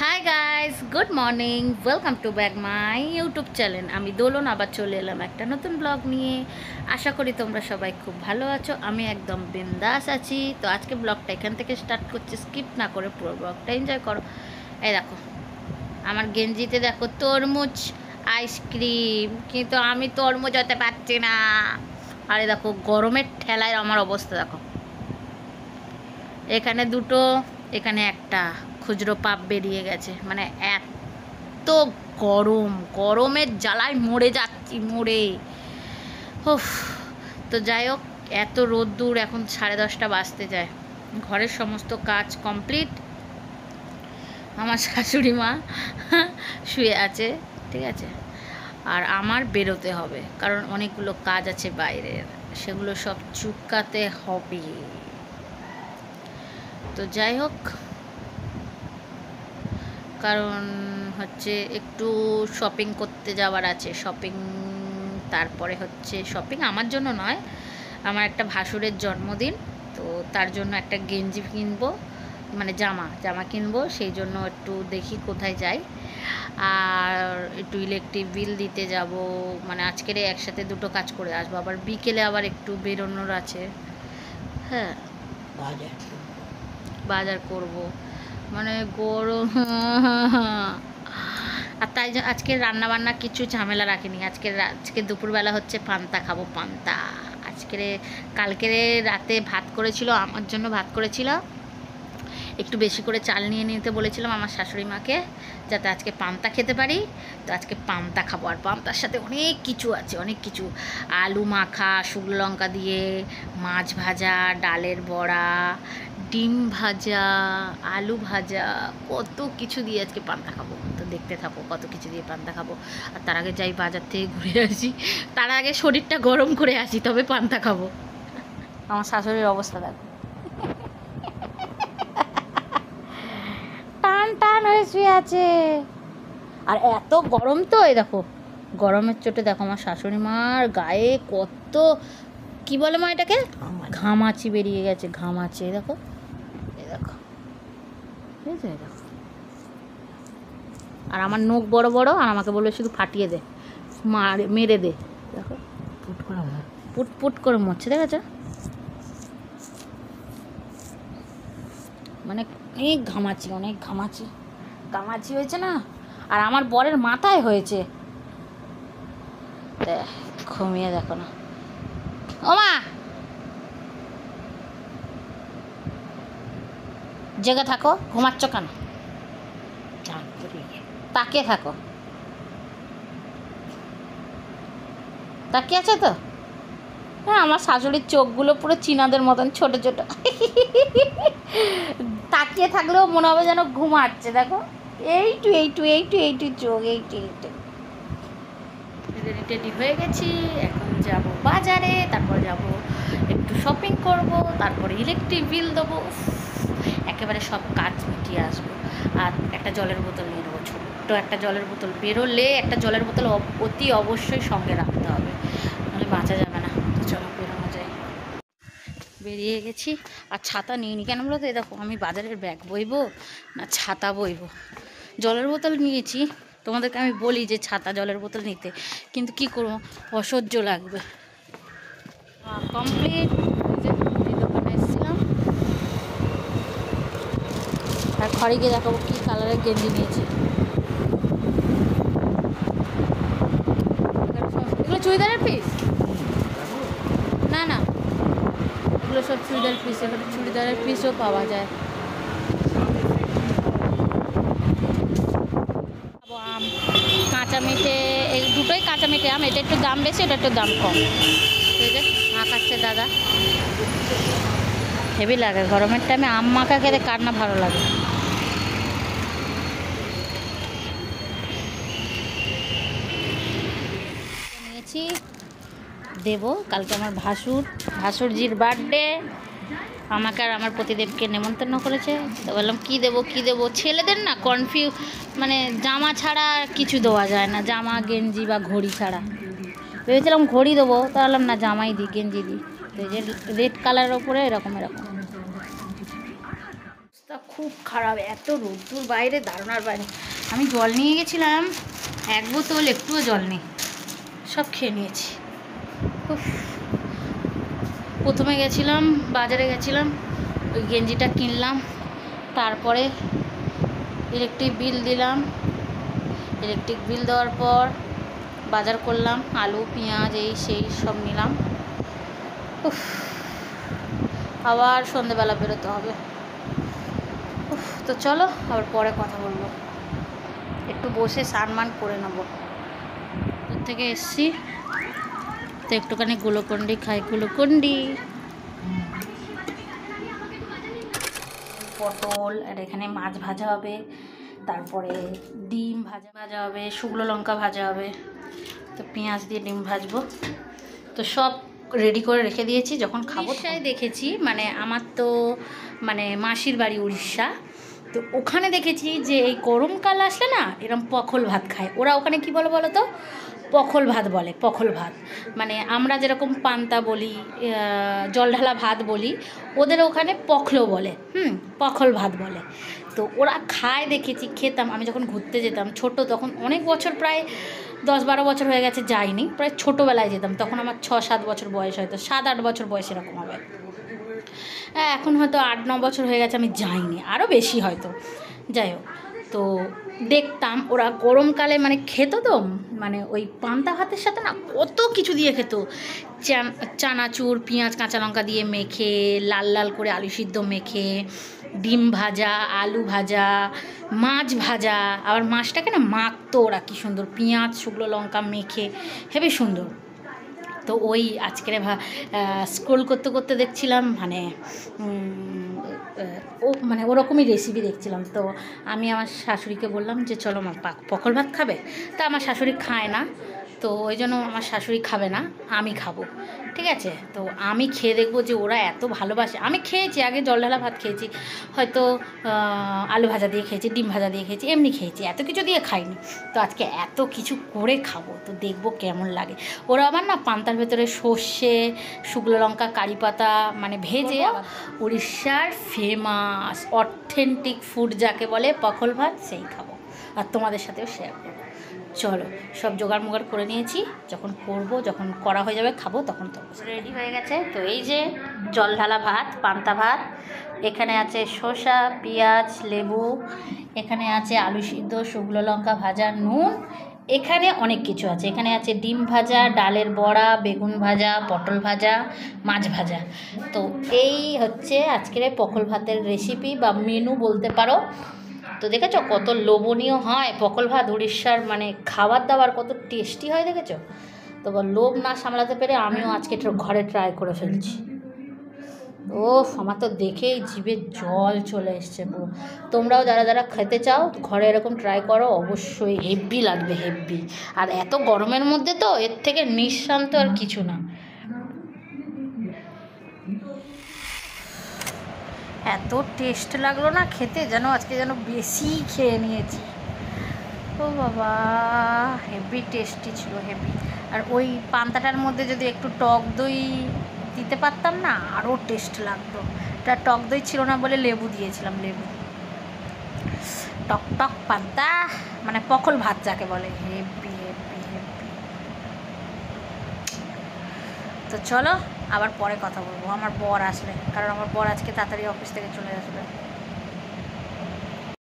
Hi guys, good morning, welcome to back my YouTube channel. আমি দোলন আবার চলে এলাম একটা নতুন ব্লগ নিয়ে। আশা করি তোমরা সবাই খুব ভালো আছো। আমি একদম বিন্দাস আছি। তো আজকে ব্লগটা এখান থেকে স্টার্ট করছি, স্কিপ না করে পুরো ব্লগটা এনজয় করো। এই দেখো আমার গেঞ্জিতে দেখো তরমুজ আইসক্রিম, কিন্তু আমি তরমুজ হতে পারছি না। আরে দেখো গরমের ঠেলায় আমার অবস্থা দেখো, এখানে দুটো, এখানে একটা খুচরো পাপ বেরিয়ে গেছে। মানে এত গরমের জ্বালায় মরে যাচ্ছি, মরে। উফ। তো যাই হোক, এত রোদ্দুর, এখন 10:30 বাজতে যায়। ঘরের সমস্ত কাজ কমপ্লিট। আমার শাশুড়ি মা শুয়ে আছে, ঠিক আছে। আর আমার বেরোতে হবে, কারণ অনেকগুলো কাজ আছে বাইরের, সেগুলো সব চুকাতে হবে। তো যাই হোক, কারণ হচ্ছে একটু শপিং করতে যাওয়ার আছে। তারপরে হচ্ছে শপিং আমার জন্য নয়, আমার একটা ভাসুরের জন্মদিন। তো তার জন্য একটা গেঞ্জি কিনবো, মানে জামা কিনবো। সেই জন্য একটু দেখি কোথায় যাই। আর একটু ইলেকট্রিক বিল দিতে যাব। মানে আজকের একসাথে দুটো কাজ করে আসবো, আবার বিকেলে আবার একটু বেরোনোর আছে। হ্যাঁ, বাজার করব, মানে গরম। আর তাই আজকে রান্না বান্না কিছু ঝামেলা রাখিনি। আজকে দুপুরবেলা হচ্ছে পান্তা খাবো, পান্তা। কালকে রাতে ভাত করেছিল, আমার জন্য ভাত করেছিল। একটু বেশি করে চাল নিয়ে নিতে বলেছিলাম আমার শাশুড়ি মাকে, যাতে আজকে পান্তা খেতে পারি। তো আজকে পান্তা খাবো, আর পান্তার সাথে অনেক কিছু আছে, অনেক কিছু। আলু মাখা শুকনো লঙ্কা দিয়ে, মাছ ভাজা, ডালের বড়া, ডিম ভাজা, আলু ভাজা, কত কিছু দিয়ে আজকে পান্তা খাবো। তো দেখতে থাকো কত কিছু দিয়ে পান্তা খাবো। আর তার আগে যাই বাজার থেকে ঘুরে আসি, তার আগে শরীরটা গরম করে আসি, তবে পান্তা খাবো। আমার শাশুড়ির অবস্থা দেখো, টান টান হয়ে শুয়ে আছে। আর এত গরম, তো এই দেখো গরমের চোটে দেখো আমার শাশুড়ি মার গায়ে কত, কি বলে মা এটাকে, ঘামাচি বেরিয়ে গেছে, ঘামাচি। দেখো, এই দেখো, বুঝেছো, এই দেখো। আর আমার নখ বড় বড়, আর আমাকে বললো শুধু ফাটিয়ে দে, মেরে দে। দেখো পুট পুট করে মরছে, দেখেছো? মানে অনেক ঘামাচি হয়েছে না। আর আমার বরের মাথায় হয়েছে, ঘুমিয়ে দেখো না। ও মা, জেগে থাকো, ঘুমাচ্ছ কেন? তাকিয়ে থাকো, তাকিয়ে আছে তো। হ্যাঁ, আমার শাশুড়ির চোখগুলো পুরো চীনাদের মতন ছোট ছোট। তাকিয়ে থাকলেও মনে হবে যেন ঘুমাচ্ছে। দেখো, এইটু চোখ, এইটু। রেডি হয়ে গেছি, এখন যাব বাজারে, তারপর যাব একটু শপিং করব, তারপরে ইলেকট্রিক বিল দেবো। একেবারে সব কাজ মিটিয়ে আসবো। আর একটা জলের বোতল নিয়ে নেবো, ছোট্ট একটা জলের বোতল। বেরোলে একটা জলের বোতল অতি অবশ্যই সঙ্গে রাখতে হবে, নাহলে বাঁচা যাবে না। তো চলো বেরোনো যায়। বেরিয়ে গেছি। আর ছাতা নিইনি কেন বলো তো? এই দেখো, আমি বাজারের ব্যাগ বইবো না ছাতা বইবো। জলের বোতল নিয়েছি, তোমাদেরকে আমি বলি যে ছাতা জলের বোতল নিতে, কিন্তু কি করবো, অসহ্য লাগবে। কমপ্লিট। এই দোকানে এসেছিলাম, আর ঘরে গিয়ে দেখাবো কী কালারের গেঞ্জি নিয়েছি। এগুলো চুড়িদারের পিস? না না, এগুলো সব চুড়িদার পিস। এখানে চুড়িদারের পিসও পাওয়া যায়। আম, কাঁচা মেটে, এই দুটোই কাঁচা মেটে আম। এটা একটু দাম বেশি, এটা একটু দাম কম। এই যে মাখাচ্ছে দাদা, হেভি লাগে গরমের টাইমে আম মাখা খেতে, কার না ভালো লাগে। নিয়েছি, দেবো কালকে আমার ভাসুরজির বার্থডে। আমাকে আর আমার প্রতিদেবকে নেমন্তন্ন করেছে। তো বললাম কী দেবো। ছেলেদের না মানে জামা ছাড়া আর কিছু দেওয়া যায় না, জামা গেঞ্জি বা ঘড়ি ছাড়া। ভেবেছিলাম ঘড়ি দেবো, তা বললাম না, জামাই গেঞ্জি দিই। তো এই যে রেড কালারের ওপরে এরকম তা খুব খারাপ, এত রোদ্দুর বাইরে, দারুণার বাইরে। আমি জল নিয়ে গেছিলাম, এক বোতল, একটুও জল নেই, সব খেয়ে নিয়েছি। প্রথমে গেছিলাম বাজারে, গেছিলাম ওই গেঞ্জিটা কিনলাম, তারপরে ইলেকট্রিক বিল দিলাম, ইলেকট্রিক বিল দেওয়ার পর বাজার করলাম, আলু পেঁয়াজ এই সেই সব নিলাম। আবার সন্ধেবেলা বেরোতে হবে। তো চলো আবার পরে কথা বলবো, একটু বসে স্নান করে নেবো। দূর থেকে এসছি তো একটুখানি গ্লুকন্ডি খাই, গ্লুকন্ডি। পটল, আর এখানে মাছ ভাজা হবে, তারপরে ডিম ভাজা হবে, শুকনো লঙ্কা ভাজা হবে, তো পেঁয়াজ দিয়ে ডিম ভাজবো। তো সব রেডি করে রেখে দিয়েছি, যখন খাবো। উড়িষ্যায় দেখেছি, মানে আমার তো মানে মাসির বাড়ি উড়িষ্যা, তো ওখানে দেখেছি যে এই গরমকাল আসলে না এরকম পখল ভাত খায় ওরা। ওখানে কি বলে বলো তো? পখল ভাত বলে, পখল ভাত। মানে আমরা যেরকম পান্তা বলি, জল ঢালা ভাত বলি, ওদের ওখানে পখলো বলে, পখল ভাত বলে। তো ওরা খায় দেখেছি, খেতাম আমি যখন ঘুরতে যেতাম ছোট, তখন অনেক বছর, প্রায় 10-12 বছর হয়ে গেছে যাইনি, প্রায় ছোটোবেলায় যেতাম, তখন আমার 6-7 বছর বয়স, হয়তো 7-8 বছর বয়স এরকম হবে। এখন হয়তো 8-9 বছর হয়ে গেছে আমি যাইনি, আরও বেশি হয়তো। যাই হোক, তো দেখতাম ওরা গরমকালে মানে খেত, তো মানে ওই পান্তা ভাতের সাথে না কত কিছু দিয়ে খেত। চানাচুর, পেঁয়াজ, কাঁচা লঙ্কা দিয়ে মেখে, লাল লাল করে আলু সিদ্ধ মেখে, ডিম ভাজা, আলু ভাজা, মাছ ভাজা, আবার মাছটাকে না মাখতো ওরা কি সুন্দর, পেঁয়াজ শুকনো লঙ্কা মেখে, হেবি সুন্দর। তো ওই আজকের স্ক্রোল করতে করতে দেখছিলাম, মানে মানে ওরকমই রেসিপি দেখছিলাম। তো আমি আমার শাশুড়িকে বললাম যে চলো মা পকল ভাত খাবে। তা আমার শাশুড়ি খায় না, তো ওই জন্য আমার শাশুড়ি খাবে না, আমি খাবো, ঠিক আছে। তো আমি খেয়ে দেখবো যে ওরা এত ভালোবাসে। আমি খেয়েছি আগে, জল ঢালা ভাত খেয়েছি, হয়তো আলু ভাজা দিয়ে খেয়েছি, ডিম ভাজা দিয়ে খেয়েছি, এমনি খেয়েছি, এত কিছু দিয়ে খাইনি। তো আজকে এত কিছু করে খাবো, তো দেখবো কেমন লাগে। ওরা আবার না পান্তার ভেতরে সর্ষে, শুকনো লঙ্কা, কারি পাতা মানে ভেজে, উড়িষ্যার ফেমাস অথেন্টিক ফুড যাকে বলে পখল ভাত, সেই খাবো আর তোমাদের সাথেও শেয়ার করবো। চলো সব জোগাড় মোগাড় করে নিয়েছি, যখন করবো, যখন করা হয়ে যাবে খাবো, তখন তো রেডি হয়ে গেছে। তো এই যে জল ঢালা ভাত, পান্তা ভাত, এখানে আছে শসা, পেঁয়াজ, লেবু, এখানে আছে আলু সিদ্ধ, শুকনো লঙ্কা ভাজা, নুন, এখানে অনেক কিছু আছে। এখানে আছে ডিম ভাজা, ডালের বড়া, বেগুন ভাজা, পটল ভাজা, মাছ ভাজা। তো এই হচ্ছে আজকের পকল ভাতের রেসিপি বা মেনু বলতে পারো। তো দেখেছো কত লোভনীয় হয় পকল ভাত, উড়িষ্যার মানে খাবার দাবার কত টেস্টি হয় দেখেছো। তো লোভ না সামলাতে পেরে আমিও আজকে ঘরে ট্রাই করে ফেলছি। ও আমার তো দেখেই জিভে জল চলে এসছে পুরো। তোমরাও যারা যারা খেতে চাও ঘরে এরকম ট্রাই করো, অবশ্যই হেভি লাগবে, হেভি। আর এত গরমের মধ্যে তো এর থেকে নিঃশান্ত আর কিছু না। এত টেস্ট লাগলো না খেতে, যেন আজকে যেন বেশি খেয়ে নিয়েছি। ও বাবা, হেভি টেস্টি ছিল, হেভি। আর ওই পান্তাটার মধ্যে যদি একটু টক দই দিতে পারতাম না, আরও টেস্ট লাগতো। এটা টক দই ছিল না বলে লেবু দিয়েছিলাম, লেবু। টক টক পান্তা মানে পকল ভাত যাকে বলে, হেভি হেভি হেভি। তো চলো আবার পরে কথা বলবো আমার বর আসলে, কারণ আমার বর আজকে তাড়াতাড়ি অফিস থেকে চলে আসবে।